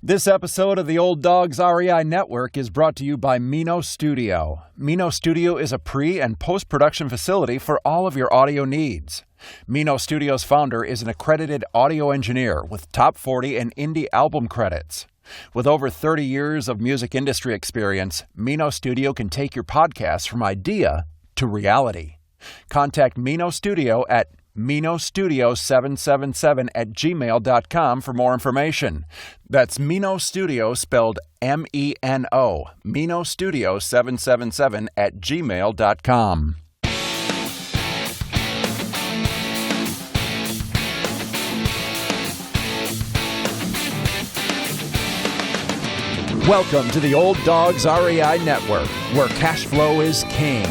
This episode of the Old Dogs REI Network is brought to you by Mino Studio. Mino Studio is a pre- and post-production facility for all of your audio needs. Mino Studio's founder is an accredited audio engineer with top 40 and indie album credits. With over 30 years of music industry experience, Mino Studio can take your podcast from idea to reality. Contact Mino Studio at minostudio777@gmail.com for more information. That's Mino Studio spelled M-E-N-O, minostudio777@gmail.com. Welcome to the Old Dogs REI Network, where cash flow is king.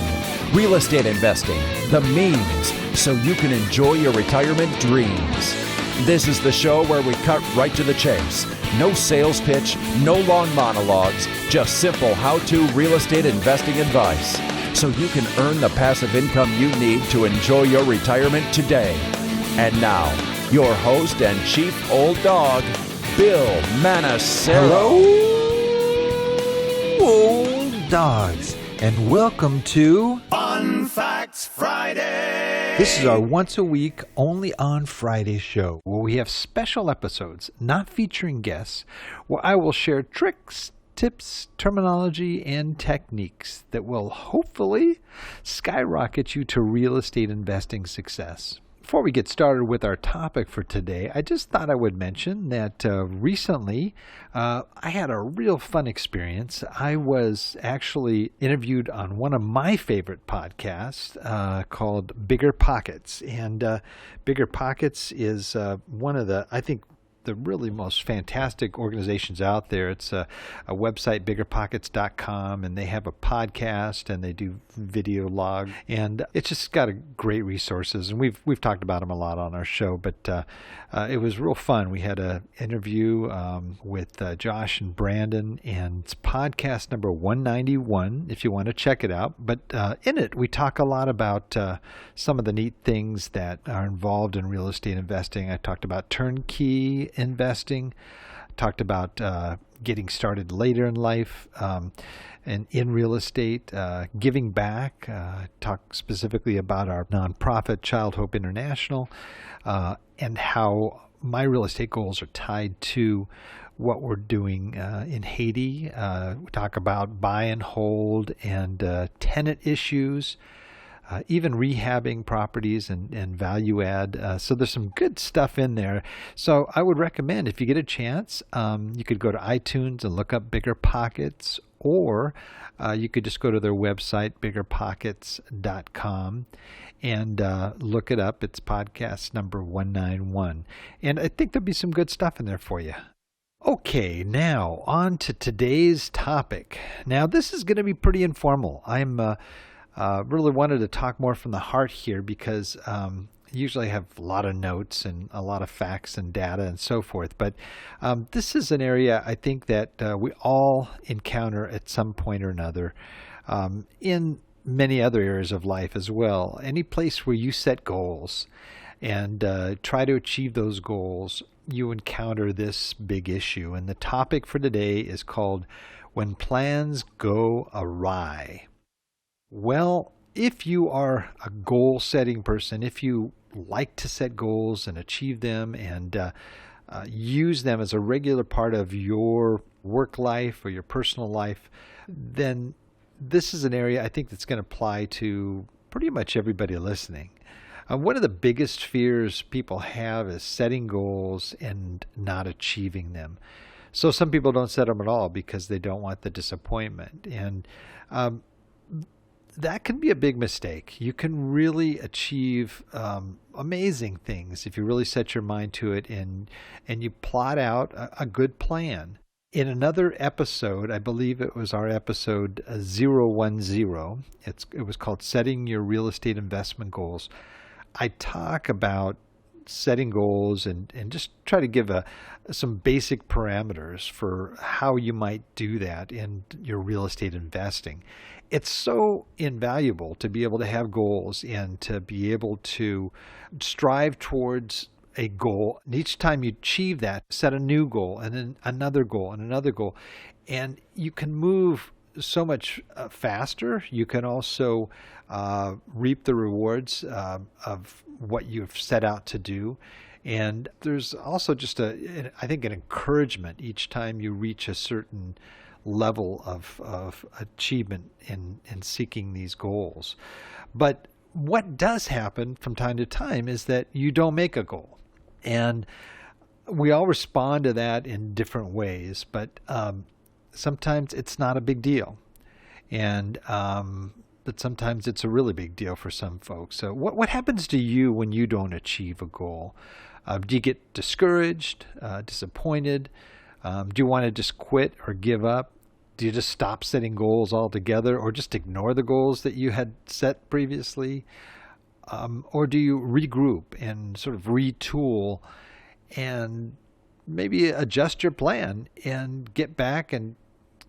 Real estate investing, the means, so you can enjoy your retirement dreams. This is the show where we cut right to the chase. No sales pitch, no long monologues, just simple how-to real estate investing advice, so you can earn the passive income you need to enjoy your retirement today. And now, your host and chief old dog, Bill Manassero. Hello, old dogs, and welcome to Fun Facts Friday. This is our once a week, only on Friday show, where we have special episodes, not featuring guests, where I will share tricks, tips, terminology, and techniques that will hopefully skyrocket you to real estate investing success. Before we get started with our topic for today, I just thought I would mention that recently I had a real fun experience. I was actually interviewed on one of my favorite podcasts called Bigger Pockets. And Bigger Pockets is one of the, I think, the really most fantastic organizations out there. It's a website, biggerpockets.com, and they have a podcast and they do video log, and it's just got a great resources. And we've talked about them a lot on our show, but it was real fun. We had an interview with Josh and Brandon, and it's podcast number 191 if you want to check it out. But in it, we talk a lot about some of the neat things that are involved in real estate investing. I talked about turnkey investing, talked about getting started later in life and in real estate, giving back, talked specifically about our nonprofit Child Hope International, and how my real estate goals are tied to what we're doing in Haiti. We talk about buy and hold and tenant issues. Even rehabbing properties and value add. So there's some good stuff in there. So I would recommend, if you get a chance, you could go to iTunes and look up Bigger Pockets, or you could just go to their website, biggerpockets.com, and look it up. It's podcast number 191. And I think there'll be some good stuff in there for you. Okay, now on to today's topic. Now this is going to be pretty informal. I'm really wanted to talk more from the heart here because usually I have a lot of notes and a lot of facts and data and so forth. But this is an area I think that we all encounter at some point or another in many other areas of life as well. Any place where you set goals and try to achieve those goals, you encounter this big issue. And the topic for today is called When Plans Go Awry. Well, if you are a goal-setting person, if you like to set goals and achieve them and use them as a regular part of your work life or your personal life, then this is an area I think that's going to apply to pretty much everybody listening. One of the biggest fears people have is setting goals and not achieving them. So some people don't set them at all because they don't want the disappointment. And that can be a big mistake. You can really achieve amazing things if you really set your mind to it and you plot out a good plan. In another episode, I believe it was our episode 010, it was called Setting Your Real Estate Investment Goals. I talk about setting goals and just try to give some basic parameters for how you might do that in your real estate investing. It's so invaluable to be able to have goals and to be able to strive towards a goal. And each time you achieve that, set a new goal and then another goal and another goal. And you can move so much faster. You can also reap the rewards of what you've set out to do. And there's also just I think, an encouragement each time you reach a certain level of achievement in seeking these goals. But what does happen from time to time is that you don't make a goal. And we all respond to that in different ways, but sometimes it's not a big deal. And but sometimes it's a really big deal for some folks. So what happens to you when you don't achieve a goal? Do you get discouraged, disappointed? Do you want to just quit or give up? Do you just stop setting goals altogether, or just ignore the goals that you had set previously? Or do you regroup and sort of retool and maybe adjust your plan and get back and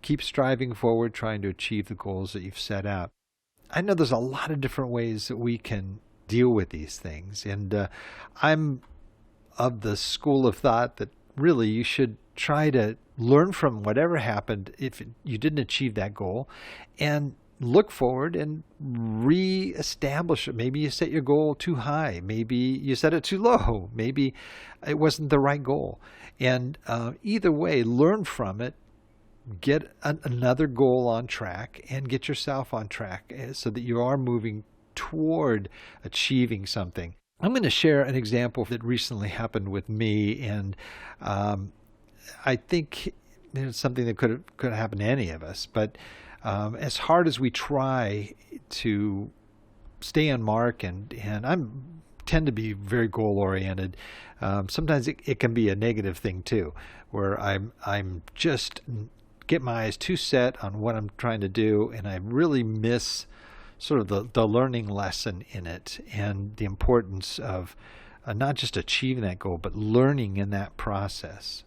keep striving forward, trying to achieve the goals that you've set out? I know there's a lot of different ways that we can deal with these things. And I'm of the school of thought that really you should try to learn from whatever happened if you didn't achieve that goal, and look forward and reestablish it. Maybe you set your goal too high. Maybe you set it too low. Maybe it wasn't the right goal. And either way, learn from it, get another goal on track, and get yourself on track so that you are moving toward achieving something. I'm going to share an example that recently happened with me, and I think it's something that could have happened to any of us. But as hard as we try to stay on mark, and I tend to be very goal oriented, sometimes it can be a negative thing too, where I'm just get my eyes too set on what I'm trying to do, and I really miss sort of the learning lesson in it, and the importance of not just achieving that goal, but learning in that process.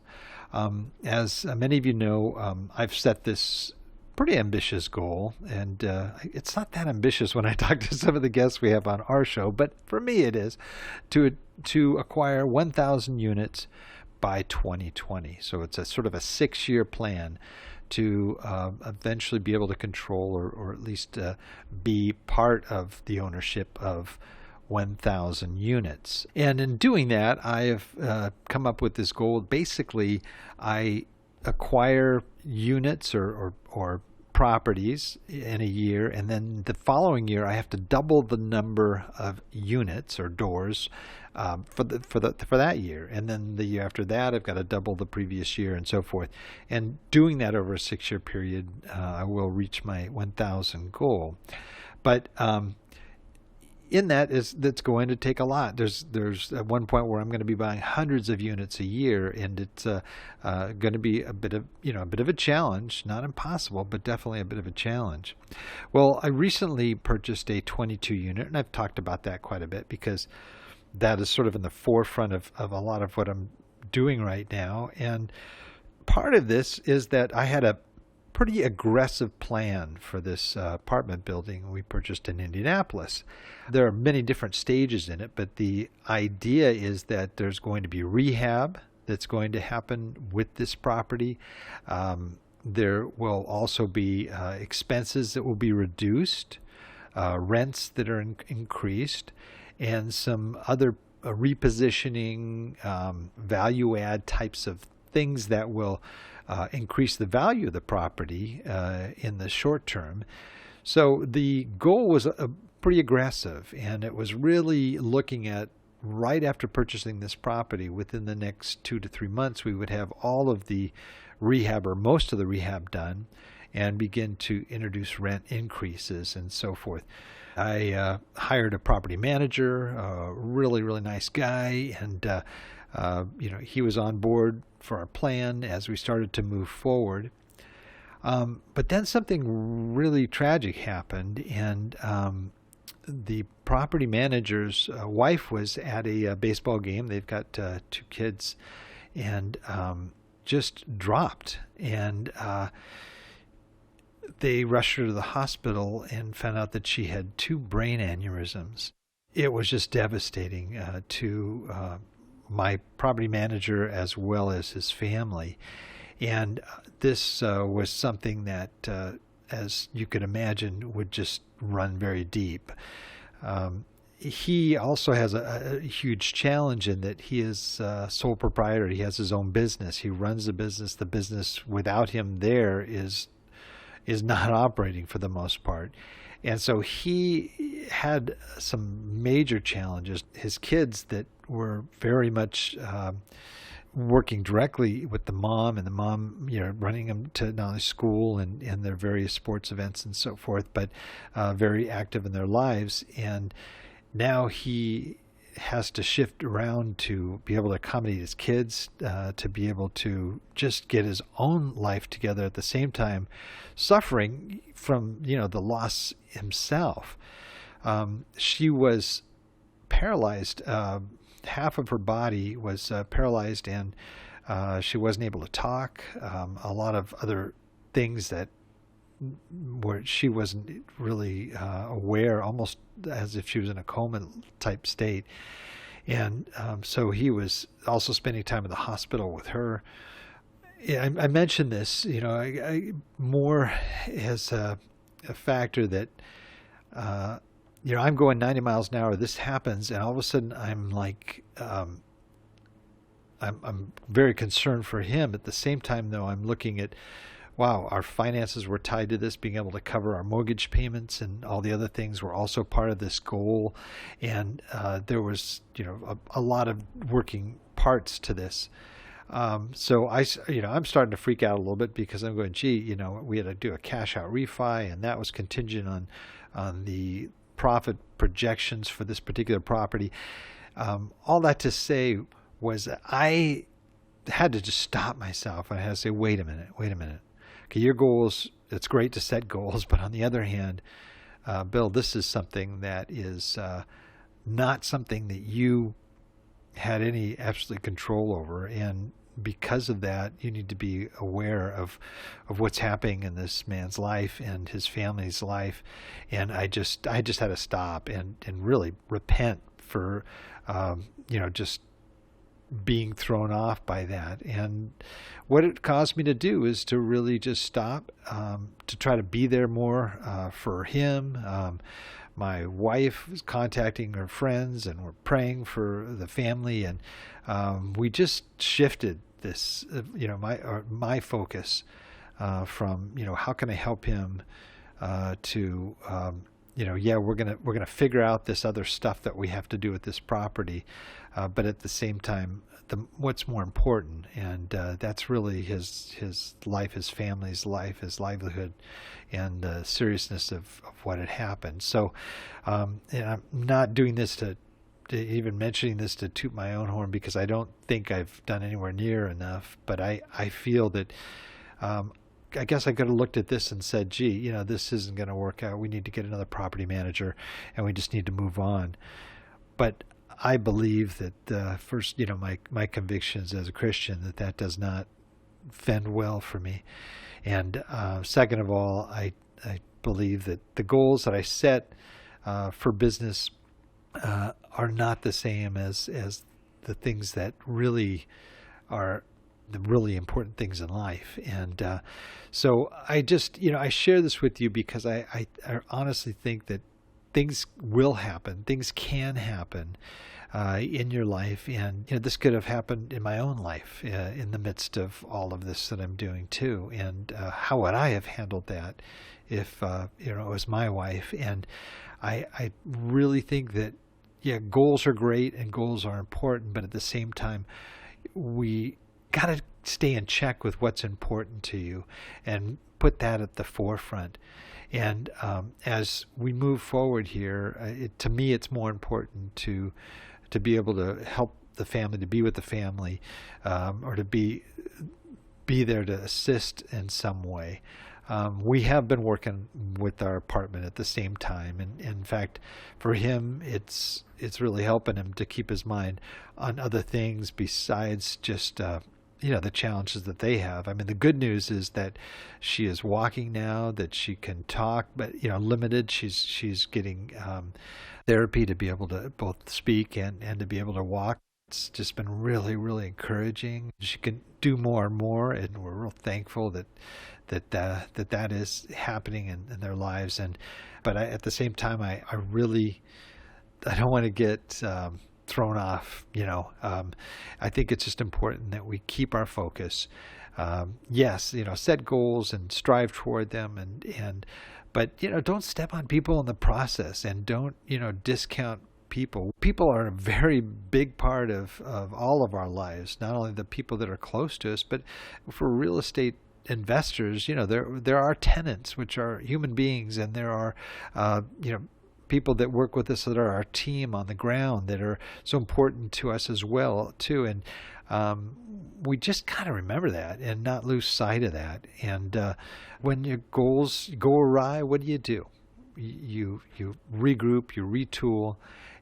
As many of you know, I've set this pretty ambitious goal, and it's not that ambitious when I talk to some of the guests we have on our show, but for me it is to acquire 1,000 units by 2020. So it's a sort of a 6-year plan to eventually be able to control or at least be part of the ownership of 1,000 units. And in doing that, I have come up with this goal. Basically, I acquire units or properties in a year, and then the following year I have to double the number of units or doors for that year, and then the year after that I've got to double the previous year, and so forth. And doing that over a 6-year period, I will reach my 1,000 goal. But in that's going to take a lot. There's at one point where I'm going to be buying hundreds of units a year, and it's going to be a bit of a challenge. Not impossible, but definitely a bit of a challenge. Well, I recently purchased a 22 unit, and I've talked about that quite a bit because that is sort of in the forefront of a lot of what I'm doing right now. And part of this is that I had a pretty aggressive plan for this apartment building we purchased in Indianapolis. There are many different stages in it, but the idea is that there's going to be rehab that's going to happen with this property. There will also be expenses that will be reduced, rents that are increased, and some other repositioning, value add types of things that will increase the value of the property in the short term. So the goal was pretty aggressive, and it was really looking at right after purchasing this property, within the next 2 to 3 months, we would have all of the rehab or most of the rehab done and begin to introduce rent increases and so forth. I hired a property manager, a really, really nice guy, and he was on board for our plan as we started to move forward. But then something really tragic happened, and the property manager's wife was at a baseball game. They've got 2 kids, and just dropped. And they rushed her to the hospital and found out that she had 2 brain aneurysms. It was just devastating to my property manager as well as his family. And this was something that, as you could imagine, would just run very deep. He also has a huge challenge in that he is sole proprietor. He has his own business. He runs the business. The business without him there is not operating for the most part. And so he had some major challenges. His kids that were very much working directly with the mom, and the mom, running them to not only school and their various sports events and so forth, but very active in their lives. And now he has to shift around to be able to accommodate his kids, to be able to just get his own life together at the same time, suffering from the loss himself. She was paralyzed. Half of her body was paralyzed, and she wasn't able to talk. A lot of other things that where she wasn't really aware, almost as if she was in a coma type state. And so he was also spending time in the hospital with her. Yeah, I mentioned this, more as a factor that, I'm going 90 miles an hour. This happens, and all of a sudden I'm like, I'm very concerned for him. At the same time, though, I'm looking at, wow, our finances were tied to this, being able to cover our mortgage payments and all the other things were also part of this goal. And there was, a lot of working parts to this. So I'm starting to freak out a little bit because I'm going, gee, we had to do a cash out refi, and that was contingent on the profit projections for this particular property. All that to say was that I had to just stop myself. I had to say, wait a minute. Okay, your goals, it's great to set goals, but on the other hand, Bill, this is something that is not something that you had any absolute control over. And because of that, you need to be aware of what's happening in this man's life and his family's life. And I just had to stop and really repent for, just being thrown off by that. And what it caused me to do is to really just stop, to try to be there more for him. My wife was contacting her friends, and we're praying for the family, and we just shifted this, my focus from how can I help him to we're gonna figure out this other stuff that we have to do with this property, but at the same time, what's more important, and that's really his life, his family's life, his livelihood, and the seriousness of what had happened. So, and I'm not doing this to even mentioning this to toot my own horn, because I don't think I've done anywhere near enough, but I feel that I guess I could have looked at this and said, gee, this isn't going to work out. We need to get another property manager, and we just need to move on. But I believe that first, my convictions as a Christian, that does not fend well for me. And second of all, I believe that the goals that I set for business are not the same as the things that really are the really important things in life. And so I just, I share this with you because I honestly think that things will happen, things can happen in your life. And this could have happened in my own life in the midst of all of this that I'm doing too. And how would I have handled that if it was my wife? And I really think that, goals are great and goals are important, but at the same time, we got to stay in check with what's important to you and put that at the forefront. And as we move forward here, to me, it's more important to be able to help the family, to be with the family, or to be there to assist in some way. We have been working with our apartment at the same time, and in fact, for him, it's really helping him to keep his mind on other things besides just the challenges that they have. I mean, the good news is that she is walking now, that she can talk, but limited. She's getting therapy to be able to both speak and to be able to walk. It's just been really, really encouraging. She can do more and more, and we're real thankful that is happening in their lives. But at the same time, I don't want to get thrown off. I think it's just important that we keep our focus. Yes, set goals and strive toward them, but don't step on people in the process, and don't discount people. People are a very big part of all of our lives, not only the people that are close to us, but for real estate investors, there are tenants, which are human beings, and there are people that work with us that are our team on the ground that are so important to us as well too. And we just kind of remember that and not lose sight of that. And when your goals go awry, what do? You regroup, you retool,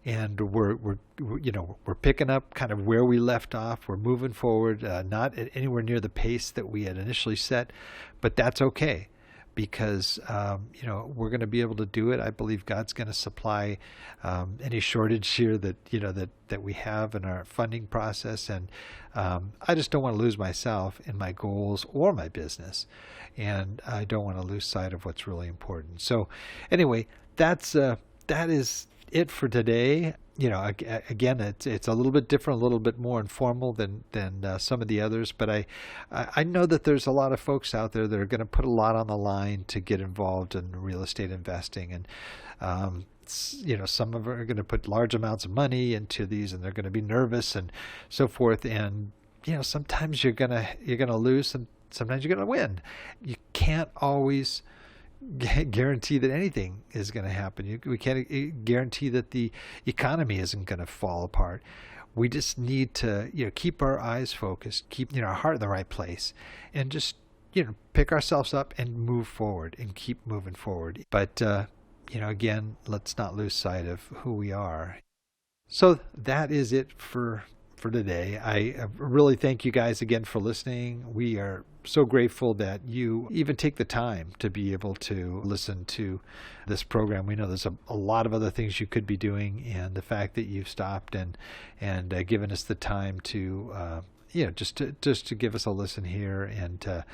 and we're picking up kind of where we left off. We're moving forward, not at anywhere near the pace that we had initially set, but that's okay, because we're going to be able to do it. I believe God's going to supply any shortage here that we have in our funding process, and I just don't want to lose myself in my goals or my business, and I don't want to lose sight of what's really important. So anyway, that is it for today. Again, it's a little bit different, a little bit more informal than some of the others, but I know that there's a lot of folks out there that are going to put a lot on the line to get involved in real estate investing, and some of them are going to put large amounts of money into these, and they're going to be nervous and so forth. And sometimes you're gonna lose, and sometimes you're gonna win. You can't always guarantee that anything is going to happen. We can't guarantee that the economy isn't going to fall apart. We just need to keep our eyes focused, keep our heart in the right place, and just pick ourselves up and move forward and keep moving forward. But again, let's not lose sight of who we are. So that is it for today. I really thank you guys again for listening. We are so grateful that you even take the time to be able to listen to this program. We know there's a lot of other things you could be doing, and the fact that you've stopped and given us the time to just to give us a listen here and to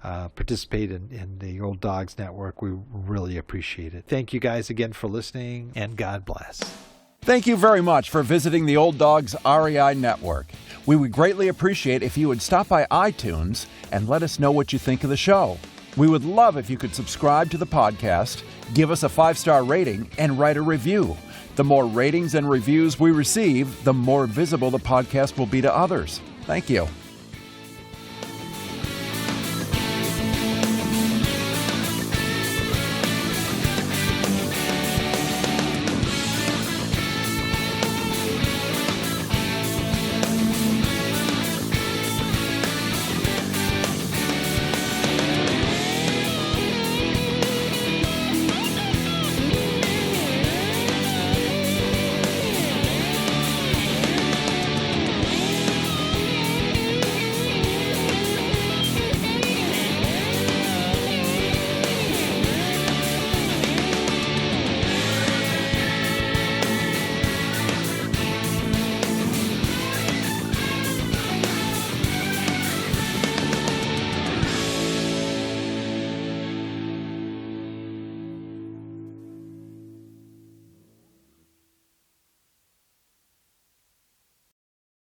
participate in the Old Dogs Network, we really appreciate it. Thank you guys again for listening, and God bless. Thank you very much for visiting the Old Dogs REI Network. We would greatly appreciate if you would stop by iTunes and let us know what you think of the show. We would love if you could subscribe to the podcast, give us a 5-star rating, and write a review. The more ratings and reviews we receive, the more visible the podcast will be to others. Thank you.